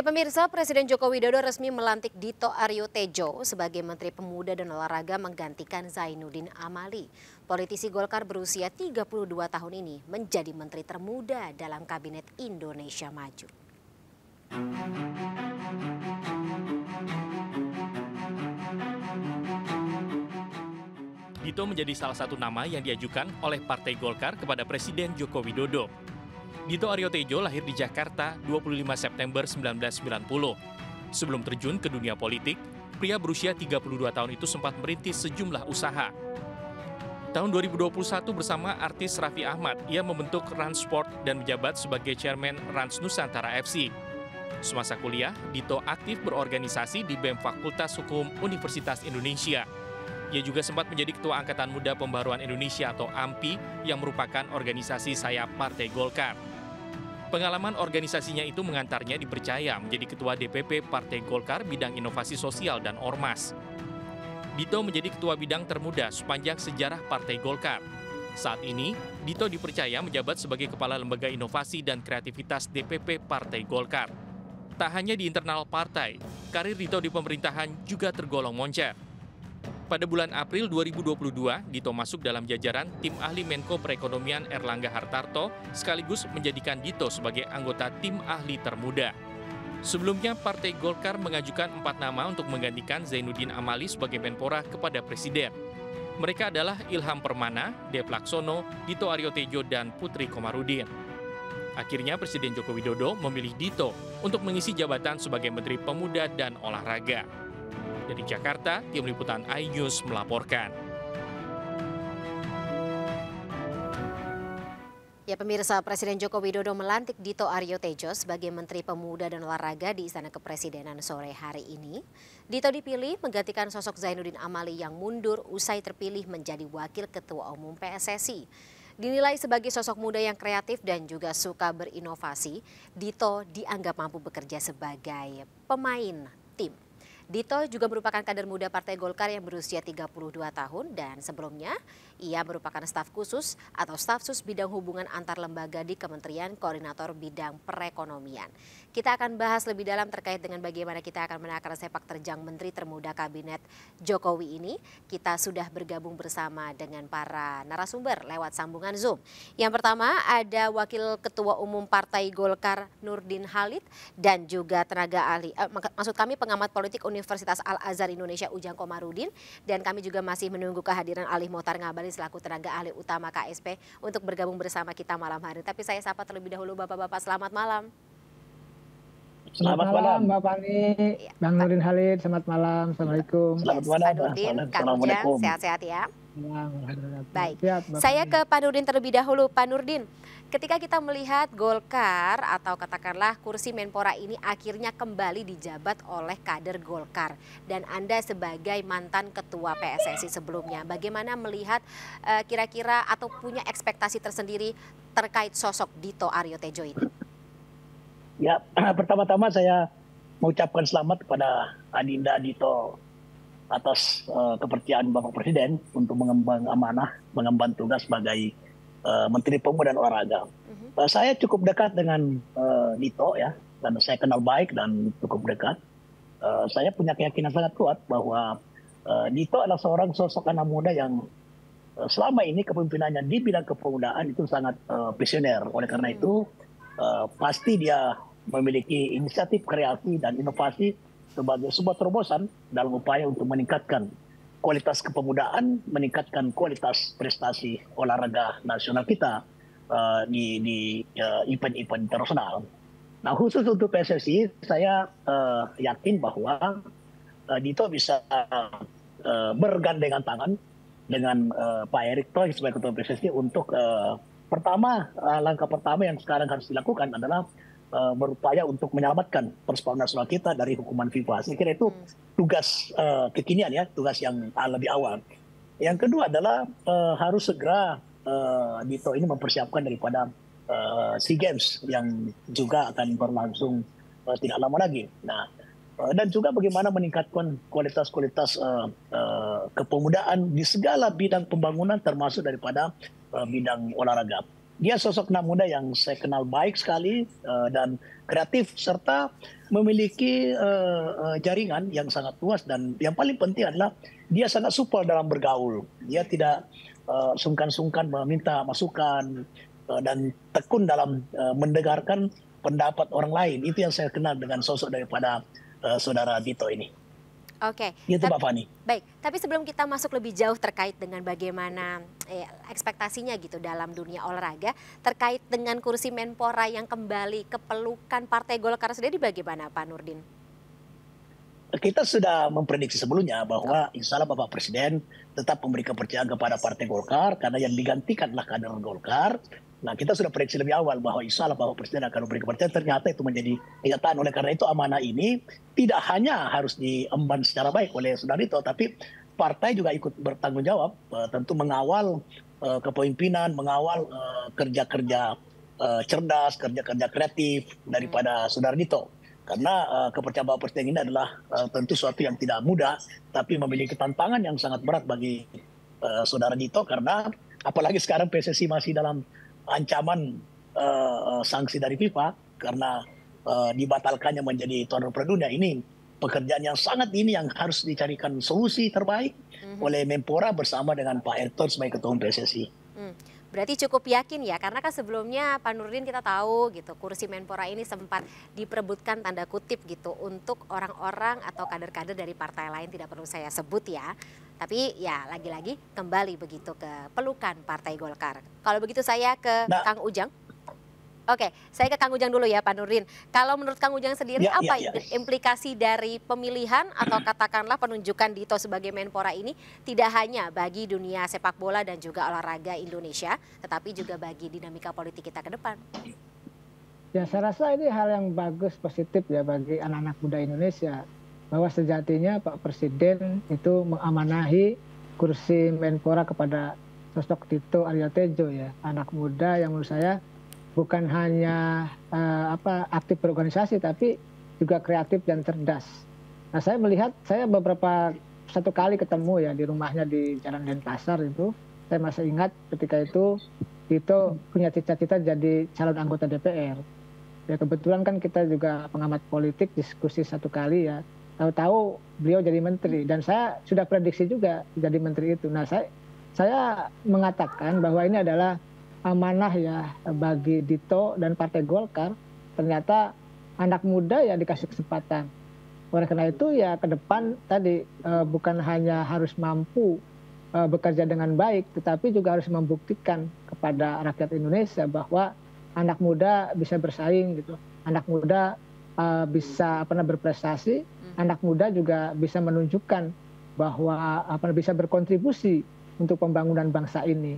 Ya pemirsa, Presiden Joko Widodo resmi melantik Dito Aryo Tejo sebagai Menteri Pemuda dan Olahraga menggantikan Zainuddin Amali. Politisi Golkar berusia 32 tahun ini menjadi Menteri termuda dalam Kabinet Indonesia Maju. Dito menjadi salah satu nama yang diajukan oleh Partai Golkar kepada Presiden Joko Widodo. Dito Aryo Tejo lahir di Jakarta 25 September 1990. Sebelum terjun ke dunia politik, pria berusia 32 tahun itu sempat merintis sejumlah usaha. Tahun 2021 bersama artis Raffi Ahmad, ia membentuk Rans Sport dan menjabat sebagai Chairman Rans Nusantara FC. Semasa kuliah, Dito aktif berorganisasi di BEM Fakultas Hukum Universitas Indonesia. Ia juga sempat menjadi Ketua Angkatan Muda Pembaruan Indonesia atau AMPI yang merupakan organisasi sayap Partai Golkar. Pengalaman organisasinya itu mengantarnya dipercaya menjadi Ketua DPP Partai Golkar bidang inovasi sosial dan ormas. Dito menjadi Ketua Bidang termuda sepanjang sejarah Partai Golkar. Saat ini, Dito dipercaya menjabat sebagai Kepala Lembaga Inovasi dan Kreativitas DPP Partai Golkar. Tak hanya di internal partai, karir Dito di pemerintahan juga tergolong moncer. Pada bulan April 2022, Dito masuk dalam jajaran tim ahli Menko Perekonomian Erlangga Hartarto sekaligus menjadikan Dito sebagai anggota tim ahli termuda. Sebelumnya, Partai Golkar mengajukan 4 nama untuk menggantikan Zainuddin Amali sebagai Menpora kepada Presiden. Mereka adalah Ilham Permana, Dev Laksono, Dito Aryo Tejo, dan Putri Komarudin. Akhirnya Presiden Joko Widodo memilih Dito untuk mengisi jabatan sebagai Menteri Pemuda dan Olahraga. Dari Jakarta, tim liputan iNews melaporkan. Ya pemirsa, Presiden Joko Widodo melantik Dito Aryo Tejo sebagai Menteri Pemuda dan Olahraga di Istana Kepresidenan sore hari ini. Dito dipilih menggantikan sosok Zainuddin Amali yang mundur usai terpilih menjadi Wakil Ketua Umum PSSI. Dinilai sebagai sosok muda yang kreatif dan juga suka berinovasi, Dito dianggap mampu bekerja sebagai pemain tim. Dito juga merupakan kader muda Partai Golkar yang berusia 32 tahun dan sebelumnya ia merupakan staf khusus atau stafsus bidang hubungan antar lembaga di Kementerian Koordinator Bidang Perekonomian. Kita akan bahas lebih dalam terkait dengan bagaimana kita akan menakar sepak terjang Menteri Termuda Kabinet Jokowi ini. Kita sudah bergabung bersama dengan para narasumber lewat sambungan Zoom. Yang pertama ada Wakil Ketua Umum Partai Golkar Nurdin Halid dan juga tenaga ahli, maksud kami pengamat politik Universitas Al-Azhar Indonesia Ujang Komarudin, dan kami juga masih menunggu kehadiran Ali Mohtar Ngabalin selaku tenaga ahli utama KSP untuk bergabung bersama kita malam hari. Tapi saya sapa terlebih dahulu Bapak-bapak, selamat malam. Selamat malam Mbak Fani, Ya, Bang Nurdin Halid, selamat malam, Assalamualaikum. Selamat malam Pak Nurdin, Kang Ujang, sehat-sehat ya. Baik, saya ke Pak Nurdin terlebih dahulu. Pak Nurdin, ketika kita melihat Golkar atau katakanlah kursi Menpora ini akhirnya kembali dijabat oleh kader Golkar dan Anda sebagai mantan ketua PSSI sebelumnya, bagaimana melihat kira-kira atau punya ekspektasi tersendiri terkait sosok Dito Aryo Tejo ini? Ya, pertama-tama saya mengucapkan selamat kepada Adinda Dito atas kepercayaan Bapak Presiden untuk mengemban tugas sebagai Menteri Pemuda dan Olahraga. Saya cukup dekat dengan Dito ya, dan saya kenal baik dan cukup dekat. Saya punya keyakinan sangat kuat bahwa Dito adalah seorang sosok anak muda yang selama ini kepemimpinannya di bidang kepemudaan itu sangat visioner. Oleh karena itu pasti dia memiliki inisiatif kreasi dan inovasi sebagai sebuah terobosan dalam upaya untuk meningkatkan kualitas kepemudaan, meningkatkan kualitas prestasi olahraga nasional kita di event-event internasional. Nah, khusus untuk PSSI, saya yakin bahwa Dito bisa bergandengan tangan dengan Pak Erick Thohir sebagai Ketua PSSI untuk langkah pertama yang sekarang harus dilakukan adalah berupaya untuk menyelamatkan persepakbolaan nasional kita dari hukuman FIFA. Saya kira itu tugas kekinian ya, tugas yang lebih awal. Yang kedua adalah harus segera Dito ini mempersiapkan daripada SEA Games yang juga akan berlangsung tidak lama lagi. Nah, dan juga bagaimana meningkatkan kualitas kepemudaan di segala bidang pembangunan termasuk daripada bidang olahraga. Dia sosok anak muda yang saya kenal baik sekali dan kreatif serta memiliki jaringan yang sangat luas, dan yang paling penting adalah dia sangat supel dalam bergaul. Dia tidak sungkan-sungkan meminta masukan dan tekun dalam mendengarkan pendapat orang lain. Itu yang saya kenal dengan sosok daripada saudara Dito ini. Oke, Itu Mbak Fani. baik. Tapi sebelum kita masuk lebih jauh terkait dengan bagaimana ekspektasinya gitu dalam dunia olahraga, terkait dengan kursi Menpora yang kembali ke pelukan Partai Golkar sendiri, bagaimana Pak Nurdin? Kita sudah memprediksi sebelumnya bahwa insya Allah Bapak Presiden tetap memberi kepercayaan kepada Partai Golkar karena yang digantikanlah kader Golkar. Nah, kita sudah prediksi lebih awal bahwa insya Allah Bapak Presiden akan memberi kepercayaan. Ternyata itu menjadi kenyataan. Oleh karena itu amanah ini tidak hanya harus diemban secara baik oleh Saudara Dito, tapi partai juga ikut bertanggung jawab, tentu mengawal kepemimpinan, mengawal kerja-kerja cerdas, kerja-kerja kreatif daripada Saudara Dito. Karena kepercayaan Bapak Presiden ini adalah tentu suatu yang tidak mudah, tapi memiliki tantangan yang sangat berat bagi Saudara Dito, karena apalagi sekarang PSSI masih dalam ancaman sanksi dari FIFA karena dibatalkannya menjadi tuan rumah dunia. Ini pekerjaan yang sangat ini yang harus dicarikan solusi terbaik oleh Menpora bersama dengan Pak Erick Thohir sebagai ketua umum PSSI. Berarti cukup yakin ya, karena kan sebelumnya Pak Nurdin kita tahu gitu, kursi Menpora ini sempat diperebutkan tanda kutip gitu untuk orang-orang atau kader-kader dari partai lain, tidak perlu saya sebut ya. Tapi ya lagi-lagi kembali begitu ke pelukan Partai Golkar. Kalau begitu saya ke Kang Ujang. Oke, saya ke Kang Ujang dulu ya Pak Nurdin. Kalau menurut Kang Ujang sendiri apa implikasi dari pemilihan atau katakanlah penunjukan Dito sebagai Menpora ini tidak hanya bagi dunia sepak bola dan juga olahraga Indonesia, tetapi juga bagi dinamika politik kita ke depan? Ya, saya rasa ini hal yang bagus, positif ya bagi anak-anak muda Indonesia. Bahwa sejatinya Pak Presiden itu mengamanahi kursi Menpora kepada sosok Dito Aryo Tejo ya. Anak muda yang menurut saya bukan hanya aktif berorganisasi, tapi juga kreatif dan cerdas. Nah, saya melihat, saya satu kali ketemu ya di rumahnya di Jalan Denpasar itu. Saya masih ingat ketika itu Dito punya cita-cita jadi calon anggota DPR. Ya kebetulan kan kita juga pengamat politik, diskusi satu kali ya. Tahu-tahu beliau jadi menteri dan saya sudah prediksi juga jadi menteri itu. Nah, saya mengatakan bahwa ini adalah amanah ya bagi Dito dan Partai Golkar. Ternyata anak muda ya dikasih kesempatan. Oleh karena itu ya ke depan tadi bukan hanya harus mampu bekerja dengan baik, tetapi juga harus membuktikan kepada rakyat Indonesia bahwa anak muda bisa bersaing gitu. Anak muda bisa berprestasi, anak muda juga bisa menunjukkan bahwa bisa berkontribusi untuk pembangunan bangsa ini.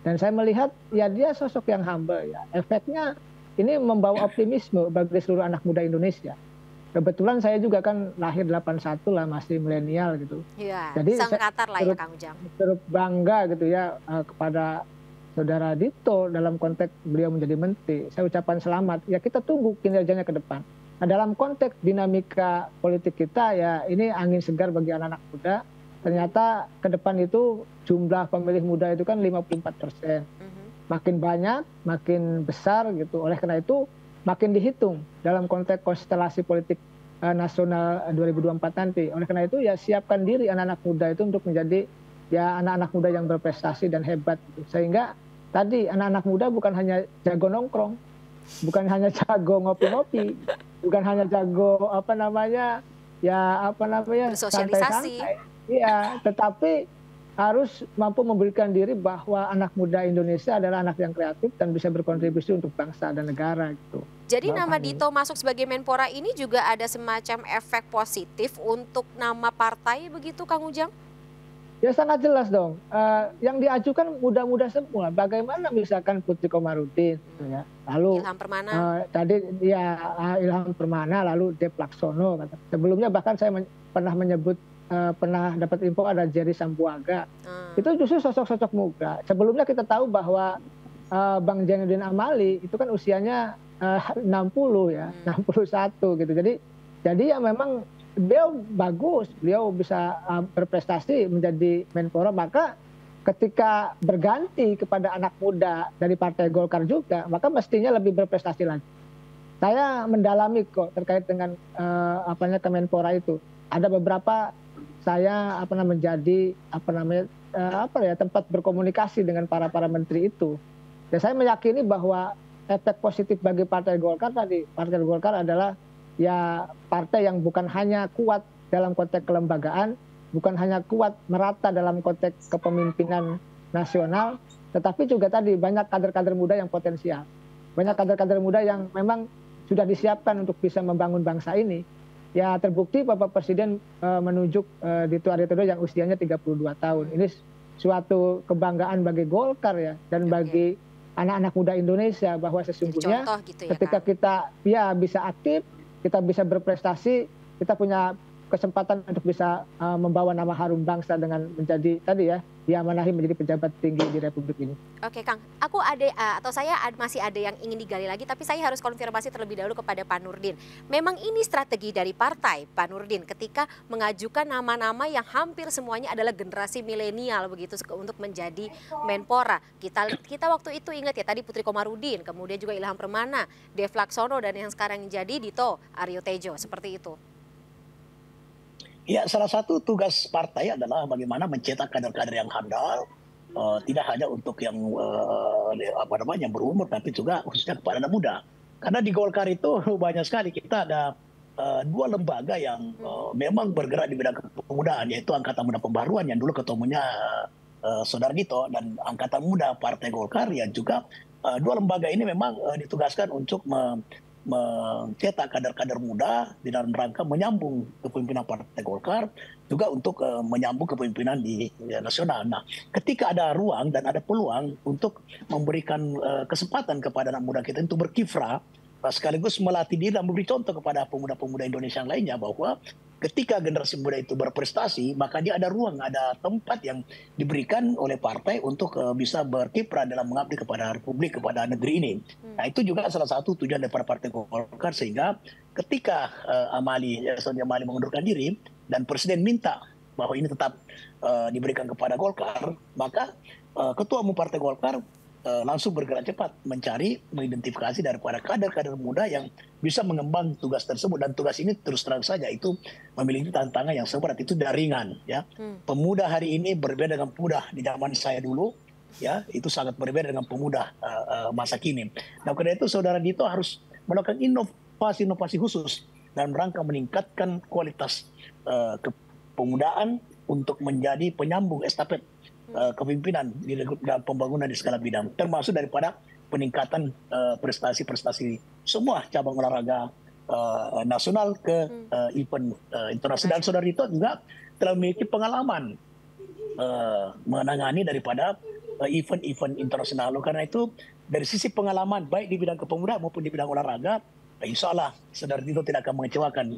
Dan saya melihat ya dia sosok yang humble ya. Efeknya ini membawa optimisme bagi seluruh anak muda Indonesia. Kebetulan saya juga kan lahir 81 lah, masih milenial gitu. Iya, jadi sangkatar lah ya Kang Ujang. Turut bangga gitu ya kepada Saudara Dito dalam konteks beliau menjadi menteri. Saya ucapkan selamat. Ya kita tunggu kinerjanya ke depan. Nah, dalam konteks dinamika politik kita ya ini angin segar bagi anak-anak muda. Ternyata ke depan itu jumlah pemilih muda itu kan 54%. Makin banyak, makin besar gitu. Oleh karena itu makin dihitung dalam konteks konstelasi politik nasional 2024 nanti. Oleh karena itu ya siapkan diri anak-anak muda itu untuk menjadi ya anak-anak muda yang berprestasi dan hebat. Gitu. Sehingga tadi anak-anak muda bukan hanya jago nongkrong, bukan hanya jago ngopi-ngopi, bukan hanya jago santai-santai. Iya, tetapi harus mampu memberikan diri bahwa anak muda Indonesia adalah anak yang kreatif dan bisa berkontribusi untuk bangsa dan negara gitu. Jadi nama Dito masuk sebagai Menpora ini juga ada semacam efek positif untuk nama partai begitu Kang Ujang? Ya sangat jelas dong. Yang diajukan muda-muda semua. Bagaimana misalkan Putri Komarudin, ya. Lalu Ilham Permana. Tadi ya Ilham Permana, lalu Dev Laksono. Sebelumnya bahkan saya pernah menyebut pernah dapat info ada Jerry Sambuaga. Itu justru sosok-sosok muda. Sebelumnya kita tahu bahwa Bang Zainuddin Amali itu kan usianya 60 ya, 61 gitu. Jadi ya memang beliau bagus, beliau bisa berprestasi menjadi Menpora, maka ketika berganti kepada anak muda dari Partai Golkar juga, maka mestinya lebih berprestasi lagi. Saya mendalami kok terkait dengan Kemenpora itu. Ada beberapa saya menjadi tempat berkomunikasi dengan para menteri itu. Dan saya meyakini bahwa efek positif bagi Partai Golkar tadi, Partai Golkar adalah ya partai yang bukan hanya kuat dalam konteks kelembagaan, bukan hanya kuat merata dalam konteks kepemimpinan nasional, tetapi juga tadi banyak kader-kader muda yang potensial. Banyak kader-kader muda yang memang sudah disiapkan untuk bisa membangun bangsa ini. Ya terbukti Bapak Presiden menunjuk Dito Aryo Tejo yang usianya 32 tahun. Ini suatu kebanggaan bagi Golkar ya, dan bagi anak-anak muda Indonesia bahwa sesungguhnya gitu ya, ketika kita bisa aktif, kita bisa berprestasi, kita punya kesempatan untuk bisa membawa nama harum bangsa dengan menjadi tadi ya diamanahi menjadi pejabat tinggi di Republik ini. Oke Kang, saya masih ada yang ingin digali lagi, tapi saya harus konfirmasi terlebih dahulu kepada Pak Nurdin. Memang ini strategi dari partai Pak Nurdin ketika mengajukan nama-nama yang hampir semuanya adalah generasi milenial begitu untuk menjadi Menpora. Kita waktu itu ingat ya tadi Putri Komarudin, kemudian juga Ilham Permana, Dev Laksono, dan yang sekarang jadi Dito Aryo Tejo, seperti itu. Ya, salah satu tugas partai adalah bagaimana mencetak kader-kader yang handal, tidak hanya untuk yang berumur, tapi juga khususnya kepada anak muda. Karena di Golkar itu banyak sekali, kita ada dua lembaga yang memang bergerak di bidang kepemudaan, yaitu Angkatan Muda Pembaruan yang dulu ketemunya Saudara Dito, dan Angkatan Muda Partai Golkar yang juga dua lembaga ini memang ditugaskan untuk mencetak kader-kader muda di dalam rangka menyambung kepemimpinan Partai Golkar, juga untuk menyambung kepemimpinan di nasional. Nah, ketika ada ruang dan ada peluang untuk memberikan kesempatan kepada anak muda kita untuk berkiprah, sekaligus melatih diri dan memberi contoh kepada pemuda-pemuda Indonesia yang lainnya bahwa ketika generasi muda itu berprestasi, maka dia ada ruang, ada tempat yang diberikan oleh partai untuk bisa berkiprah dalam mengabdi kepada Republik, kepada negeri ini. Nah, itu juga salah satu tujuan daripada Partai Golkar, sehingga ketika Sonia Amali mengundurkan diri dan Presiden minta bahwa ini tetap diberikan kepada Golkar, maka Ketua Umum Partai Golkar langsung bergerak cepat mencari, mengidentifikasi daripada kader-kader muda yang bisa mengembang tugas tersebut, dan tugas ini terus terang saja itu memiliki tantangan yang seberat, itu ringan ya. Pemuda hari ini berbeda dengan pemuda di zaman saya dulu ya, itu sangat berbeda dengan pemuda masa kini. Nah, karena itu Saudara Dito harus melakukan inovasi khusus dalam rangka meningkatkan kualitas kepemudaan untuk menjadi penyambung estafet kepemimpinan di dalam pembangunan di segala bidang, termasuk daripada peningkatan prestasi-prestasi semua cabang olahraga nasional ke event internasional. Dan Saudara Dito juga telah memiliki pengalaman menangani daripada event-event internasional. Karena itu dari sisi pengalaman baik di bidang kepemudaan maupun di bidang olahraga, insya Allah Saudara Dito tidak akan mengecewakan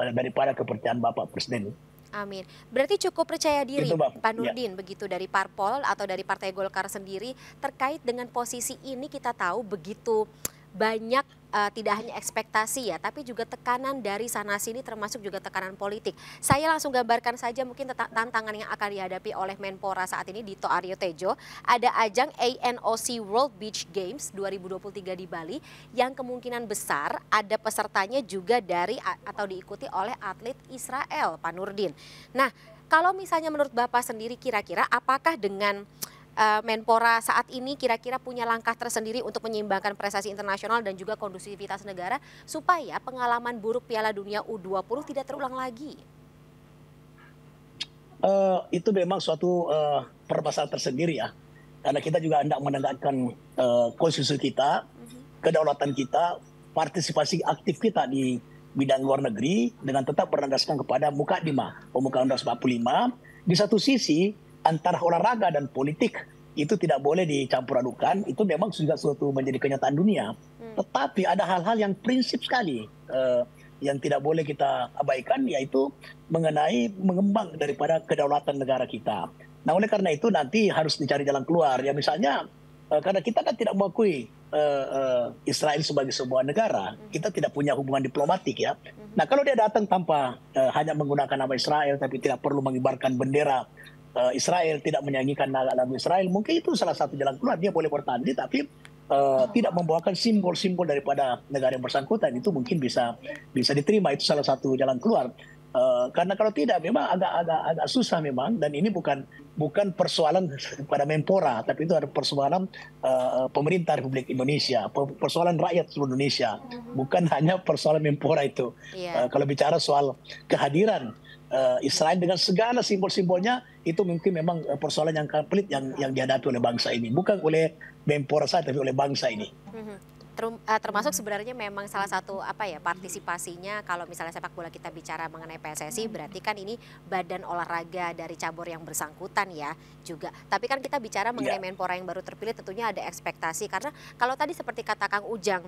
daripada kepercayaan Bapak Presiden. Amin. Berarti cukup percaya diri Pak Nurdin begitu dari Parpol atau dari Partai Golkar sendiri terkait dengan posisi ini. Kita tahu begitu banyak tidak hanya ekspektasi ya, tapi juga tekanan dari sana sini, termasuk juga tekanan politik. Saya langsung gambarkan saja mungkin tantangan yang akan dihadapi oleh Menpora saat ini Dito Aryo Tejo. Ada ajang ANOC World Beach Games 2023 di Bali yang kemungkinan besar ada pesertanya juga dari atau diikuti oleh atlet Israel, Pak Nurdin. Nah, kalau misalnya menurut Bapak sendiri kira-kira apakah dengan Menpora saat ini kira-kira punya langkah tersendiri untuk menyeimbangkan prestasi internasional dan juga kondusivitas negara supaya pengalaman buruk Piala Dunia U20 tidak terulang lagi? Itu memang suatu permasalahan tersendiri ya. Karena kita juga hendak menegakkan konstitusi kita, kedaulatan kita, partisipasi aktif kita di bidang luar negeri dengan tetap berlandaskan kepada Mukadimah, Pemukaan Undang 45. Di satu sisi antara olahraga dan politik itu tidak boleh dicampur adukan, itu memang sudah suatu menjadi kenyataan dunia. Tetapi ada hal-hal yang prinsip sekali yang tidak boleh kita abaikan, yaitu mengenai mengembang daripada kedaulatan negara kita. Nah, oleh karena itu nanti harus dicari jalan keluar. Ya misalnya karena kita kan tidak mengakui Israel sebagai sebuah negara, kita tidak punya hubungan diplomatik ya. Nah, kalau dia datang tanpa hanya menggunakan nama Israel tapi tidak perlu mengibarkan bendera Israel, tidak menyanyikan lagu Israel, mungkin itu salah satu jalan keluar. Dia boleh bertanding, tapi tidak membawakan simbol-simbol daripada negara yang bersangkutan, itu mungkin bisa diterima, itu salah satu jalan keluar. Karena kalau tidak memang agak susah memang, dan ini bukan persoalan pada Menpora, tapi itu ada persoalan pemerintah Republik Indonesia, persoalan rakyat seluruh Indonesia, bukan hanya persoalan Menpora itu. Kalau bicara soal kehadiran Israel dengan segala simbol-simbolnya, itu mungkin memang persoalan yang komplit yang dihadapi oleh bangsa ini, bukan oleh Menpora saja, tapi oleh bangsa ini. Termasuk sebenarnya memang salah satu partisipasinya, kalau misalnya sepak bola kita bicara mengenai PSSI, berarti kan ini badan olahraga dari cabur yang bersangkutan ya juga. Tapi kan kita bicara mengenai Menpora yang baru terpilih, tentunya ada ekspektasi, karena kalau tadi seperti kata Kang Ujang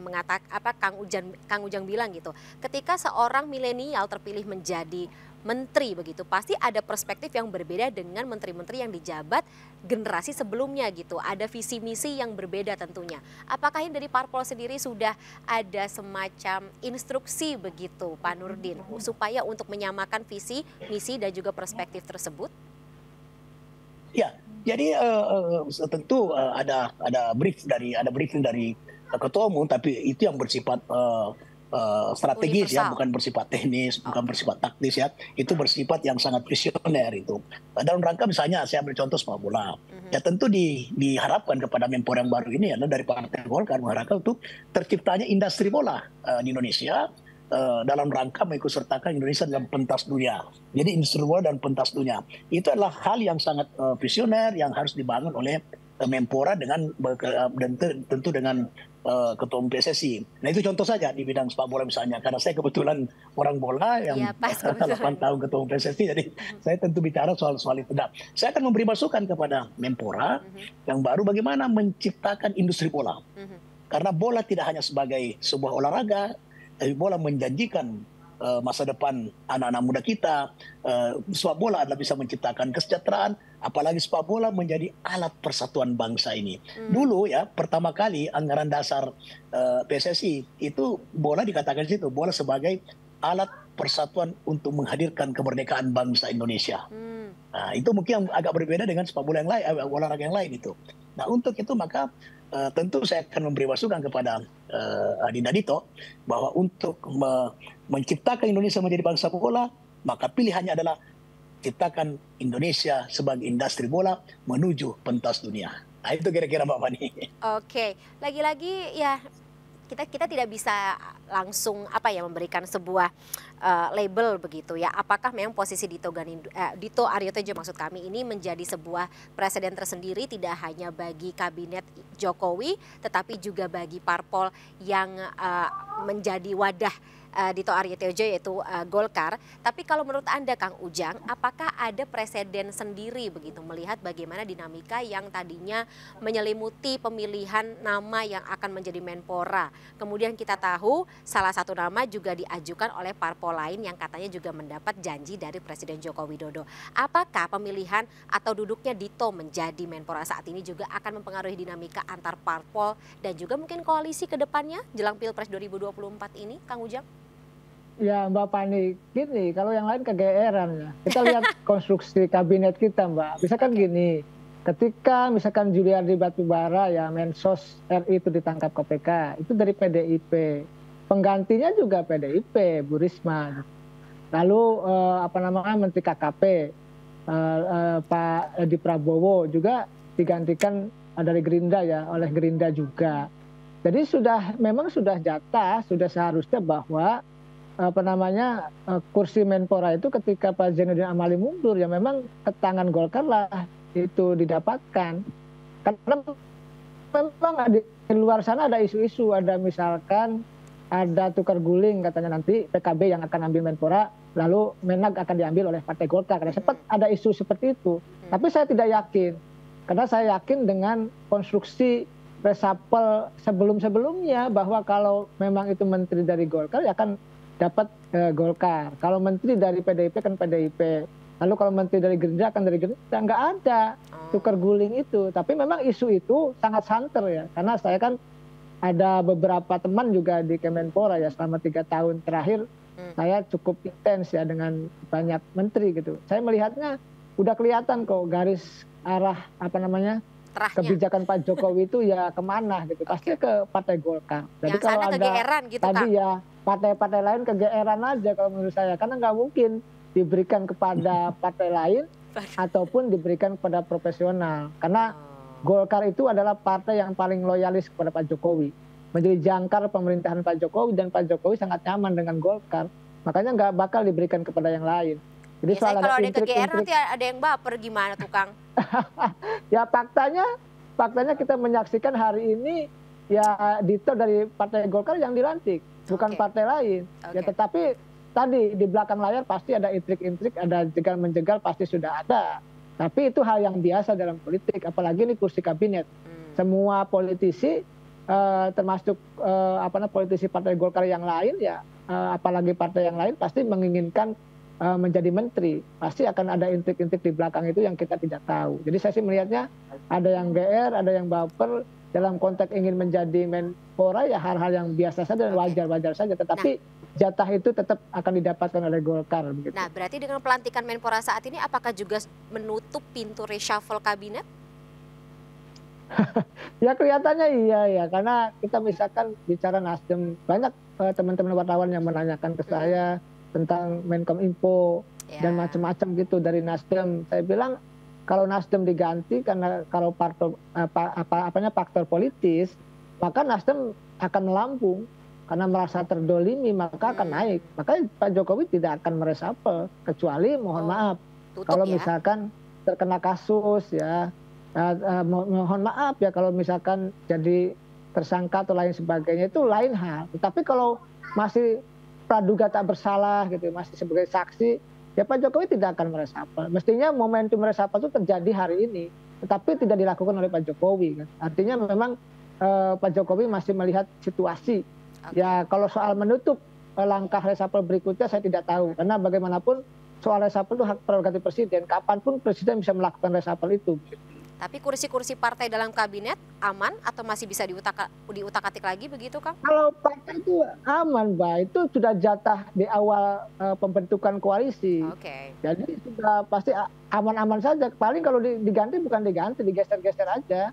Kang Ujang bilang gitu, ketika seorang milenial terpilih menjadi menteri begitu, pasti ada perspektif yang berbeda dengan menteri-menteri yang dijabat generasi sebelumnya gitu. Ada visi misi yang berbeda tentunya. Apakah ini dari parpol sendiri sudah ada semacam instruksi begitu, Pak Nurdin, supaya untuk menyamakan visi misi dan juga perspektif tersebut? Ya, jadi tentu ada briefing dari ketua umum, tapi itu yang bersifat strategis ya, bukan bersifat teknis, bukan bersifat taktis ya, itu bersifat yang sangat visioner itu. Dalam rangka misalnya saya ambil contoh sepak bola, ya tentu diharapkan kepada Menpora yang baru ini adalah dari Partai Golkar mengharapkan untuk terciptanya industri bola di Indonesia, dalam rangka mengikutsertakan Indonesia dalam pentas dunia. Jadi industri bola dan pentas dunia itu adalah hal yang sangat visioner yang harus dibangun oleh Menpora dengan tentu dengan Ketua Umum PSSI. Nah itu contoh saja di bidang sepak bola misalnya, karena saya kebetulan orang bola yang 8 tahun Ketua Umum PSSI, jadi saya tentu bicara soal itu. Nah, saya akan memberi masukan kepada Menpora yang baru bagaimana menciptakan industri bola. Karena bola tidak hanya sebagai sebuah olahraga, tapi bola menjanjikan masa depan anak-anak muda kita. Sepak bola adalah bisa menciptakan kesejahteraan, apalagi sepak bola menjadi alat persatuan bangsa ini. Dulu ya, pertama kali anggaran dasar PSSI itu bola dikatakan di situ, bola sebagai alat persatuan untuk menghadirkan kemerdekaan bangsa Indonesia. Nah, itu mungkin agak berbeda dengan sepak bola yang lain, olahraga yang lain itu. Nah, untuk itu maka tentu saya akan memberi masukan kepada Adinda Dito bahwa untuk menciptakan Indonesia menjadi bangsa bola, maka pilihannya adalah ciptakan Indonesia sebagai industri bola menuju pentas dunia. Nah, itu kira-kira Mbak Fani. Oke, lagi-lagi ya kita tidak bisa langsung memberikan sebuah label begitu ya. Apakah memang posisi Dito Aryo Tejo maksud kami ini menjadi sebuah presiden tersendiri, tidak hanya bagi kabinet Jokowi tetapi juga bagi parpol yang menjadi wadah Dito Aryo Tejo, yaitu Golkar. Tapi kalau menurut Anda Kang Ujang, apakah ada presiden sendiri begitu melihat bagaimana dinamika yang tadinya menyelimuti pemilihan nama yang akan menjadi Menpora. Kemudian kita tahu salah satu nama juga diajukan oleh parpol lain yang katanya juga mendapat janji dari Presiden Joko Widodo. Apakah pemilihan atau duduknya Dito menjadi Menpora saat ini juga akan mempengaruhi dinamika antar parpol dan juga mungkin koalisi ke depannya jelang Pilpres 2024 ini, Kang Ujang? Ya Mbak Fani, gini, kalau yang lain kegeeran ya. Kita lihat konstruksi kabinet kita Mbak. Misalkan gini, ketika misalkan Juliari Batubara ya Mensos RI itu ditangkap KPK, itu dari PDIP. Penggantinya juga PDIP, Bu Risma. Lalu Menteri KKP, Pak Edi Prabowo juga digantikan dari Gerindra ya, oleh Gerindra juga. Jadi memang sudah jatah, sudah seharusnya bahwa kursi Menpora itu ketika Pak Zainuddin Amali mundur ya memang ke tangan Golkar lah itu didapatkan. Karena memang di luar sana ada isu-isu, ada misalkan ada tukar guling katanya nanti PKB yang akan ambil Menpora, lalu Menag akan diambil oleh Partai Golkar. Karena sempat ada isu seperti itu. Tapi saya tidak yakin. Karena saya yakin dengan konstruksi resapel sebelum-sebelumnya bahwa kalau memang itu menteri dari Golkar ya akan dapat Golkar. Kalau menteri dari PDIP kan PDIP. Lalu kalau menteri dari Gerindra kan dari Gerindra. Nggak ada tukar guling itu. Tapi memang isu itu sangat santer ya. Karena saya kan ada beberapa teman juga di Kemenpora ya selama 3 tahun terakhir. Saya cukup intens ya dengan banyak menteri gitu. Saya melihatnya udah kelihatan kok garis arah Terahnya. kebijakan Pak Jokowi itu ya kemana gitu, pasti ke Partai Golkar. Jadi Yang kalau sana ada kegeeran gitu, tadi Kang. ya partai-partai lain kegeeran aja kalau menurut saya, karena nggak mungkin diberikan kepada partai lain ataupun diberikan kepada profesional. Karena Golkar itu adalah partai yang paling loyalis kepada Pak Jokowi, menjadi jangkar pemerintahan Pak Jokowi, dan Pak Jokowi sangat nyaman dengan Golkar, makanya nggak bakal diberikan kepada yang lain. Jadi Biasanya kalau ada kegeeran intrik-intrik, nanti ada yang baper gimana tuh, Kang? ya faktanya kita menyaksikan hari ini ya Dito dari Partai Golkar yang dilantik, bukan Oke. partai lain. Ya Oke. tetapi tadi di belakang layar pasti ada intrik-intrik, ada jegal-menjegal, pasti sudah ada. Tapi itu hal yang biasa dalam politik, apalagi ini kursi kabinet. Semua politisi termasuk politisi Partai Golkar yang lain ya, apalagi partai yang lain pasti menginginkan menjadi menteri, pasti akan ada intrik-intrik di belakang itu yang kita tidak tahu. Jadi saya sih melihatnya ada yang GR, ada yang baper dalam konteks ingin menjadi Menpora, ya hal-hal yang biasa saja dan wajar-wajar saja. Tetapi jatah itu tetap akan didapatkan oleh Golkar. Begitu. Nah, berarti dengan pelantikan Menpora saat ini apakah juga menutup pintu reshuffle kabinet? Ya kelihatannya iya ya, karena kita misalkan bicara Nasdem, banyak teman-teman wartawan yang menanyakan ke saya tentang Menkominfo dan macam-macam gitu dari Nasdem. Saya bilang kalau Nasdem diganti karena kalau faktor politis, maka Nasdem akan melambung karena merasa terdolimi, maka akan naik. Maka Pak Jokowi tidak akan meresapel, kecuali mohon maaf kalau misalkan terkena kasus ya, mohon maaf ya kalau misalkan jadi tersangka atau lain sebagainya, itu lain hal. Tetapi kalau masih praduga tak bersalah gitu, masih sebagai saksi, ya Pak Jokowi tidak akan meresapel. Mestinya momentum meresapel itu terjadi hari ini, tetapi tidak dilakukan oleh Pak Jokowi. Kan. Artinya memang Pak Jokowi masih melihat situasi. Ya kalau soal menutup langkah resapel berikutnya saya tidak tahu, karena bagaimanapun soal resapel itu hak prerogatif presiden. Kapanpun presiden bisa melakukan resapel itu. Tapi kursi-kursi partai dalam kabinet aman atau masih bisa diutak-atik lagi begitu, Kang? Kalau partai itu aman, Mbak. Itu sudah jatah di awal pembentukan koalisi. Oke. Jadi sudah pasti aman-aman saja. Paling kalau diganti bukan diganti, digeser-geser aja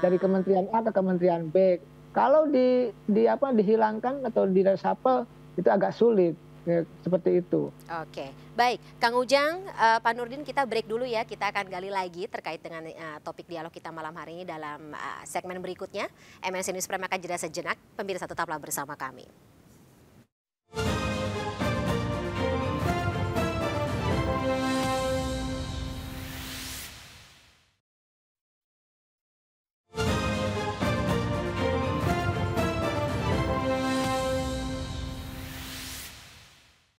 dari kementerian A ke kementerian B. Kalau dihilangkan atau diresapel itu agak sulit. Ya, seperti itu. Oke, baik. Kang Ujang, Pak Nurdin, kita break dulu ya. Kita akan gali lagi terkait dengan topik dialog kita malam hari ini dalam segmen berikutnya. MNC News Prime akan jeda sejenak. Pemirsa tetaplah bersama kami.